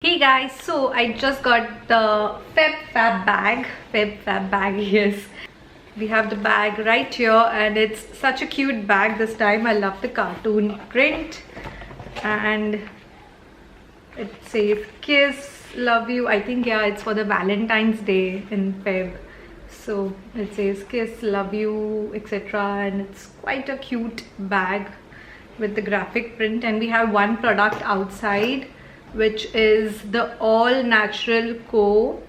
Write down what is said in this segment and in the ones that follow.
Hey guys, so I just got the Fab bag, yes. We have the bag right here and it's such a cute bag this time. I love the cartoon print and it says kiss, love you. I think yeah, it's for the Valentine's Day in Feb. So it says kiss, love you, etc. and it's quite a cute bag with the graphic print. And we have one product outside, which is the all natural pure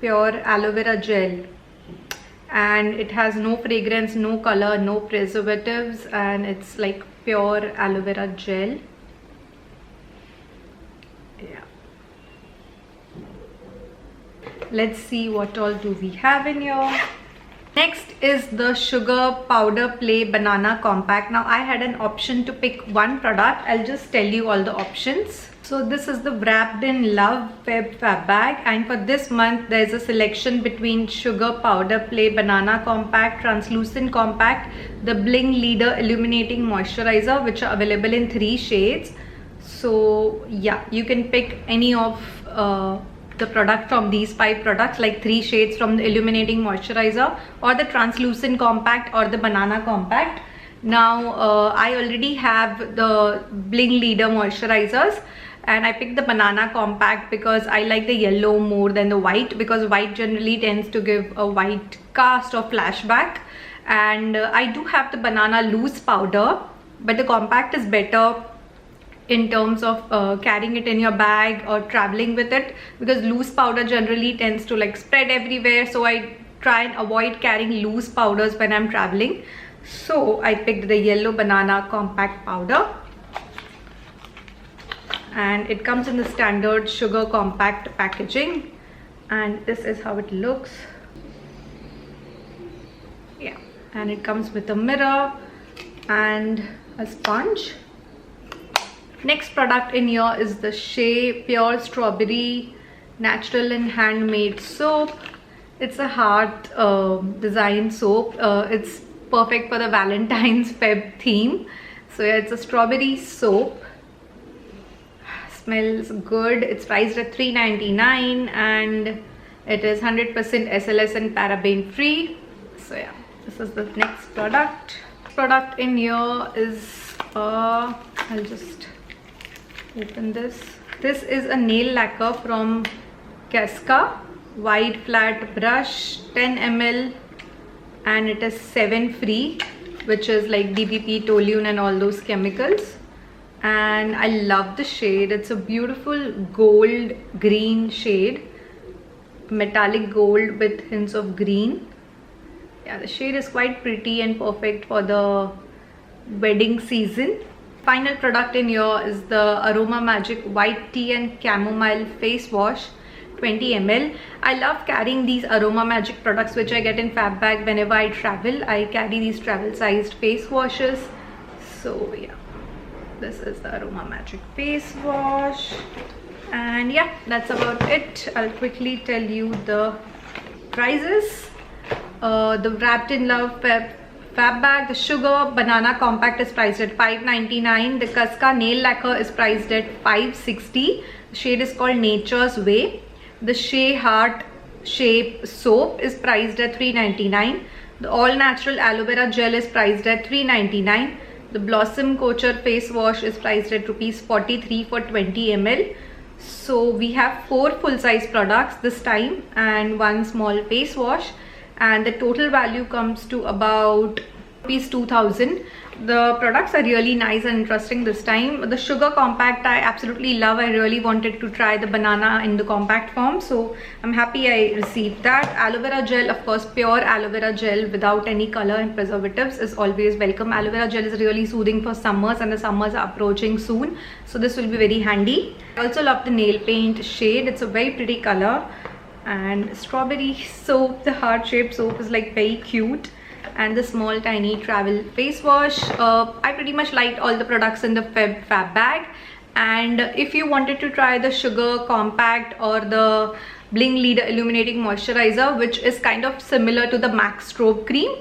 aloe vera gel, and it has no fragrance, no color, no preservatives, and it's like pure aloe vera gel. Yeah, let's see what all do we have in here. Next is the Sugar Powder Play Banana Compact. Now I had an option to pick one product. I'll just tell you all the options. So this is the Wrapped in Love Fab bag, and for this month there's a selection between Sugar Powder Play Banana Compact, Translucent Compact, the Bling Leader Illuminating Moisturizer, which are available in 3 shades. So yeah, you can pick any of the product from these 5 products, like 3 shades from the Illuminating Moisturizer or the Translucent Compact or the Banana Compact. Now I already have the Bling Leader moisturizers and I picked the Banana Compact because I like the yellow more than the white, because white generally tends to give a white cast or flashback. And I do have the Banana Loose powder, but the compact is better in terms of carrying it in your bag or traveling with it, because loose powder generally tends to like spread everywhere, so I try and avoid carrying loose powders when I'm traveling. So I picked the yellow Banana Compact powder, and it comes in the standard sugar compact packaging, and this is how it looks. Yeah, and it comes with a mirror and a sponge. Next product in here is the SHAY Pure Strawberry Natural and Handmade Soap. It's a heart design soap. It's perfect for the Valentine's Feb theme. So yeah, it's a strawberry soap. Smells good. It's priced at $3.99 and it is 100% Sls and Paraben free. So yeah, this is the next product. Product in here is I'll just open this. This is a nail lacquer from Kosca, wide flat brush, 10 ml, and it is 7 free, which is like DBP, toluene and all those chemicals. And I love the shade. It's a beautiful gold green shade, metallic gold with hints of green. Yeah, the shade is quite pretty and perfect for the wedding season. Final product in here is the Aroma Magic White Tea and Chamomile Face Wash, 20 ml. I love carrying these Aroma Magic products, which I get in Fab bag whenever I travel. I carry these travel sized face washes. So yeah, this is the Aroma Magic face wash, and yeah, that's about it. I'll quickly tell you the prices. The Wrapped in Love Fab bag, the Sugar Banana Compact is priced at $5.99. The Kosca Nail Lacquer is priced at $5.60. The shade is called Nature's Way. The SHAY Heart Shape Soap is priced at $3.99. The All Natural Aloe Vera Gel is priced at $3.99. The Blossom Culture Face Wash is priced at ₹43 for 20 ml. So we have 4 full-size products this time and 1 small face wash, and the total value comes to about ₹2,000. The products are really nice and interesting this time. The Sugar Compact I absolutely love. I really wanted to try the banana in the compact form, so I'm happy I received that. Aloe Vera Gel, of course, pure aloe vera gel without any color and preservatives is always welcome. Aloe Vera Gel is really soothing for summers, and the summers are approaching soon, so this will be very handy. I also love the nail paint shade. It's a very pretty color. And strawberry soap, the heart shaped soap, is like very cute. And the small tiny travel face wash. I pretty much liked all the products in the Fab bag. And if you wanted to try the Sugar Compact or the Bling Leader Illuminating Moisturizer, which is kind of similar to the MAC Strobe Cream,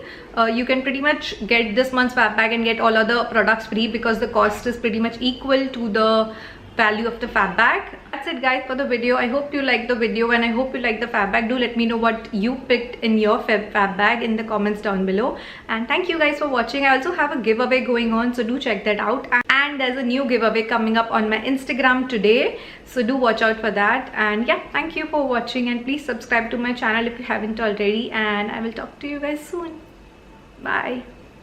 you can pretty much get this month's Fab bag and get all other products free, because the cost is pretty much equal to the value of the fab bag. That's it guys for the video. I hope you liked the video and I hope you like the fab bag. Do let me know what you picked in your fab bag in the comments down below. And thank you guys for watching. I also have a giveaway going on, so do check that out. And there's a new giveaway coming up on my Instagram today, so do watch out for that. And yeah, thank you for watching and please subscribe to my channel if you haven't already, and I will talk to you guys soon. Bye.